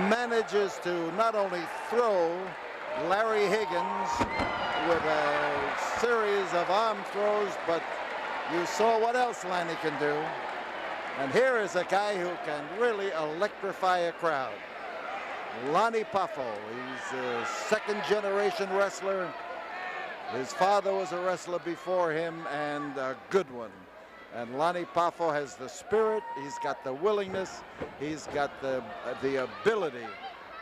manages to not only throw Larry Higgins with a series of arm throws, but you saw what else Lanny can do. And here is a guy who can really electrify a crowd. Lanny Poffo. He's a second-generation wrestler. His father was a wrestler before him, and a good one. And Lanny Poffo has the spirit. He's got the willingness. He's got the ability.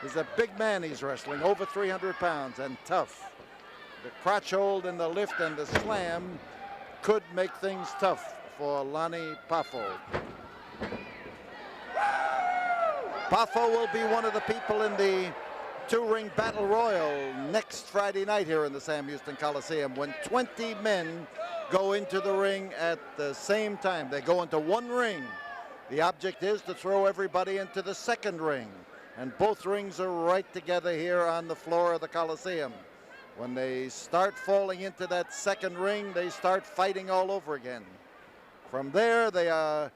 He's a big man he's wrestling, over 300 pounds, and tough. The crotch hold and the lift and the slam could make things tough for Lanny Poffo. Poffo will be one of the people in the two-ring battle royal next Friday night here in the Sam Houston Coliseum, when 20 men go into the ring at the same time. They go into one ring. The object is to throw everybody into the second ring, and both rings are right together here on the floor of the Coliseum. When they start falling into that second ring, they start fighting all over again. From there, they are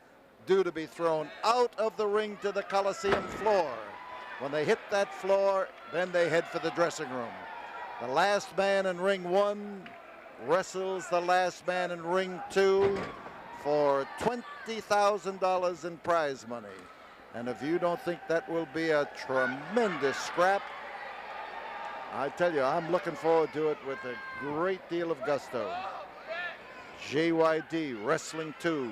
due to be thrown out of the ring to the Coliseum floor. When they hit that floor, then they head for the dressing room. The last man in ring one wrestles the last man in ring two for $20,000 in prize money. And if you don't think that will be a tremendous scrap, I tell you, I'm looking forward to it with a great deal of gusto. JYD Wrestling 2,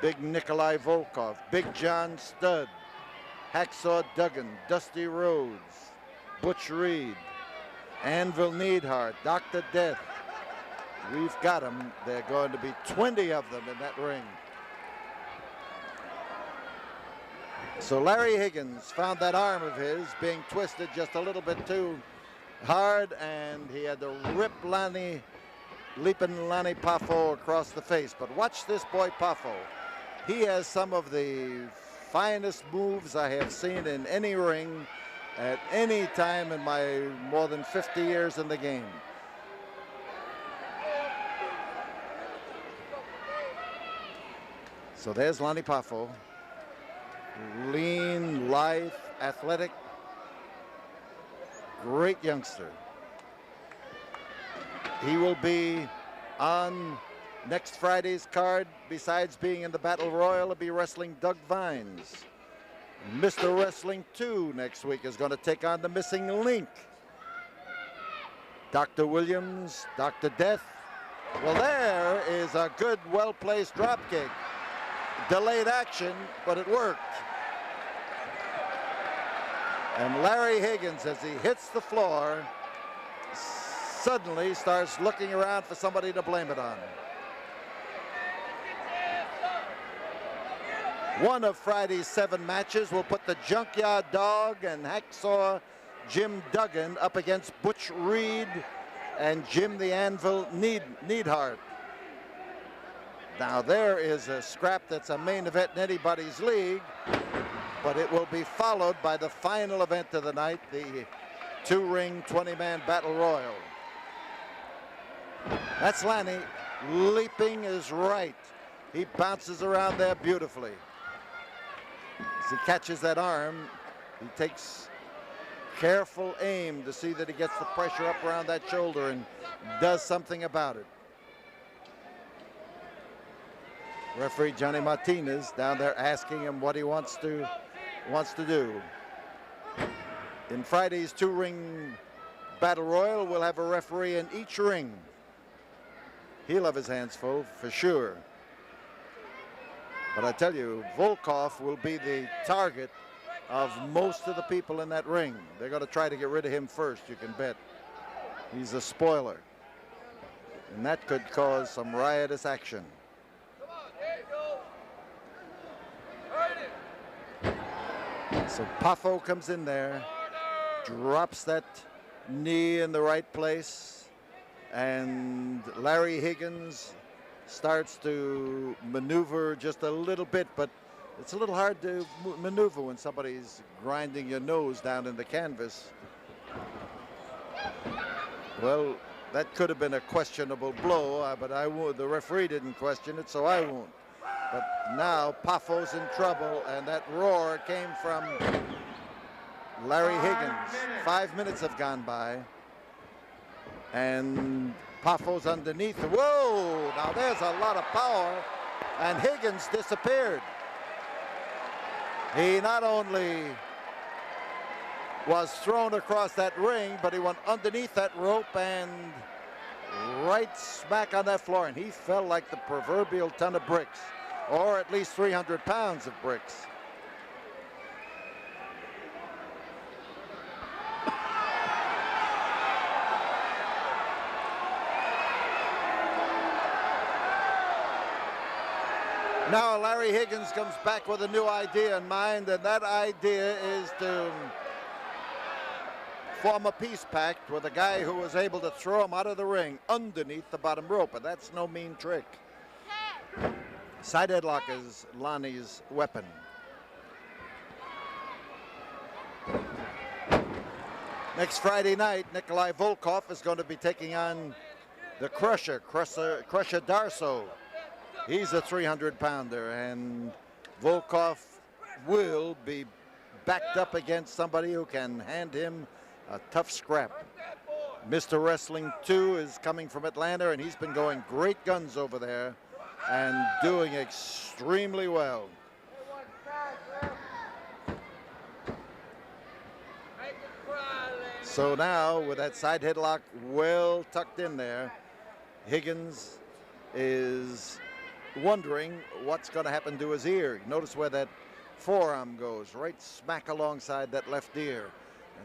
Big Nikolai Volkov, Big John Studd, Hacksaw Duggan, Dusty Rhodes, Butch Reed, Anvil Neidhart, Dr. Death. We've got them. There are going to be 20 of them in that ring. So Larry Higgins found that arm of his being twisted just a little bit too hard, and he had to rip leaping Lanny Poffo across the face. But watch this boy Poffo. He has some of the finest moves I have seen in any ring at any time in my more than 50 years in the game. So there's Lanny Poffo. Lean, lithe, athletic, great youngster. He will be on next Friday's card. Besides being in the Battle Royal, he'll be wrestling Doug Vines. Mr. Wrestling 2 next week is going to take on the Missing Link. Dr. Williams, Dr. Death. Well, there is a good, well-placed drop kick. Delayed action, but it worked. And Larry Higgins, as he hits the floor, suddenly starts looking around for somebody to blame it on. One of Friday's 7 matches will put the Junkyard Dog and Hacksaw Jim Duggan up against Butch Reed and Jim the Anvil Neidhart. Now there is a scrap that's a main event in anybody's league, but it will be followed by the final event of the night, the two-ring 20-man battle royal. That's Lanny leaping his right. He bounces around there beautifully. As he catches that arm, he takes careful aim to see that he gets the pressure up around that shoulder and does something about it. Referee Johnny Martinez down there asking him what he wants to do. In Friday's two-ring battle royal, we'll have a referee in each ring. He'll have his hands full for sure. But I tell you, Volkov will be the target of most of the people in that ring. They're going to try to get rid of him first, you can bet. He's a spoiler. And that could cause some riotous action. So Poffo comes in there, drops that knee in the right place, and Larry Higgins starts to maneuver just a little bit, but it's a little hard to maneuver when somebody's grinding your nose down in the canvas. Well, that could have been a questionable blow, but I won't. The referee didn't question it, so I won't. But now Poffo's in trouble, and that roar came from Larry Higgins. 5 minutes have gone by. And Poffo's underneath. Whoa! Now there's a lot of power. And Higgins disappeared. He not only was thrown across that ring, but he went underneath that rope and right smack on that floor. And he fell like the proverbial ton of bricks, or at least 300 pounds of bricks. Now Larry Higgins comes back with a new idea in mind, and that idea is to form a peace pact with a guy who was able to throw him out of the ring underneath the bottom rope, and that's no mean trick. Side headlock is Lanny's weapon. Next Friday night, Nikolai Volkov is going to be taking on the Crusher Darso. He's a 300-pounder, and Volkov will be backed up against somebody who can hand him a tough scrap. Mr. Wrestling 2 is coming from Atlanta, and he's been going great guns over there and doing extremely well. So now, with that side headlock well tucked in there, Higgins is wondering what's going to happen to his ear. Notice where that forearm goes, right smack alongside that left ear,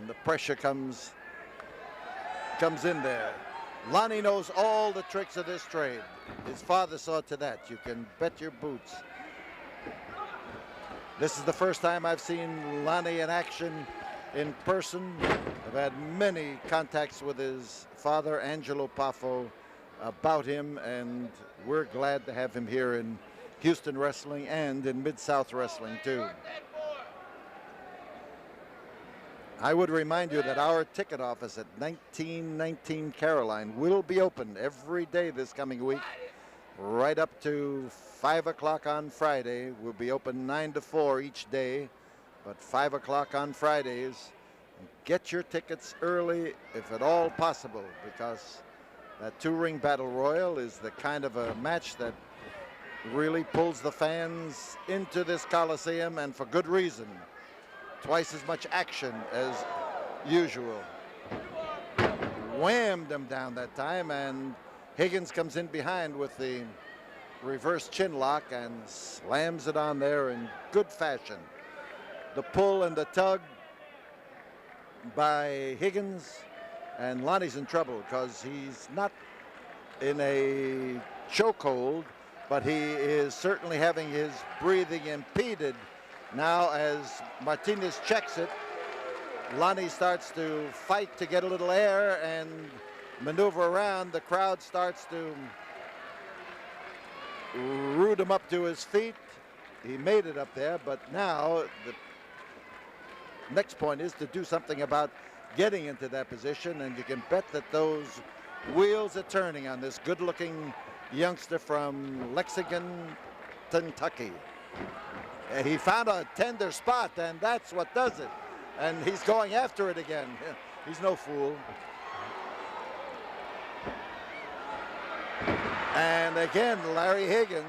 and the pressure comes in there. Lanny knows all the tricks of this trade. His father saw to that. You can bet your boots. This is the first time I've seen Lanny in action in person. I've had many contacts with his father, Angelo Poffo, about him, and we're glad to have him here in Houston Wrestling and in Mid-South Wrestling too. I would remind you that our ticket office at 1919 Caroline will be open every day this coming week, right up to 5 o'clock on Friday. We'll be open 9 to 4 each day, but 5 o'clock on Fridays. Get your tickets early if at all possible, because that two-ring battle royal is the kind of a match that really pulls the fans into this Coliseum, and for good reason. Twice as much action as usual. Whammed him down that time, and Higgins comes in behind with the reverse chin lock and slams it on there in good fashion. The pull and the tug by Higgins, and Lanny's in trouble because he's not in a chokehold, but he is certainly having his breathing impeded. Now as Martinez checks it, Lanny starts to fight to get a little air and maneuver around. The crowd starts to root him up to his feet. He made it up there, but now the next point is to do something about getting into that position, and you can bet that those wheels are turning on this good-looking youngster from Lexington, Kentucky. He found a tender spot, and that's what does it. And he's going after it again. He's no fool. And again, Larry Higgins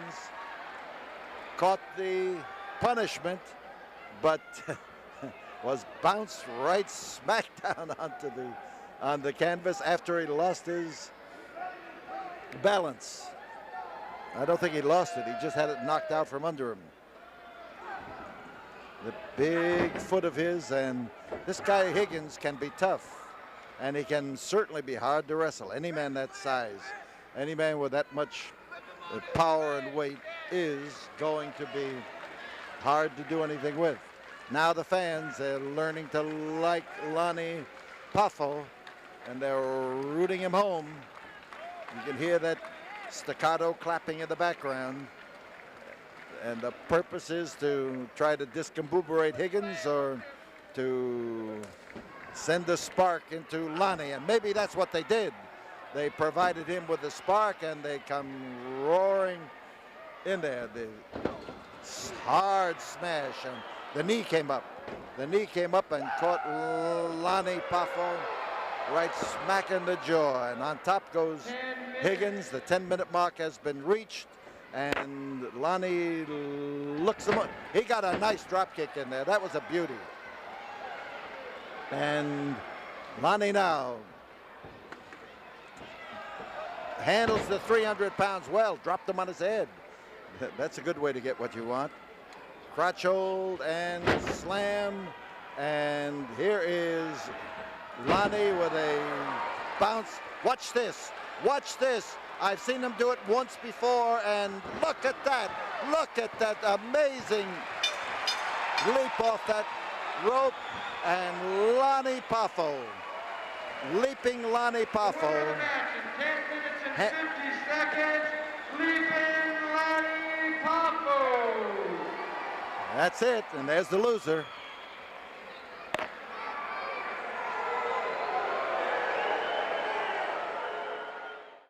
caught the punishment, but was bounced right smack down on the canvas after he lost his balance. I don't think he lost it. He just had it knocked out from under him. The big foot of his, and this guy Higgins can be tough, and he can certainly be hard to wrestle. Any man that size, any man with that much power and weight is going to be hard to do anything with. Now the fans are learning to like Lanny Poffo, and they're rooting him home. You can hear that staccato clapping in the background. And the purpose is to try to discombobulate Higgins or to send a spark into Lanny. And maybe that's what they did. They provided him with a spark, and they come roaring in there. The hard smash, and The knee came up. The knee came up and caught Lanny Poffo right smack in the jaw. And on top goes Higgins. The 10-minute mark has been reached. And Lanny looks him up. He got a nice drop kick in there. That was a beauty. And Lanny now handles the 300 pounds well. Dropped him on his head. That's a good way to get what you want. Crotch hold and slam. And here is Lanny with a bounce. Watch this. Watch this. I've seen him do it once before, and look at that. Look at that amazing leap off that rope. And Lanny Poffo, leaping Lanny Poffo. 10 minutes and 50 seconds, leaping Lanny Poffo. That's it, and there's the loser.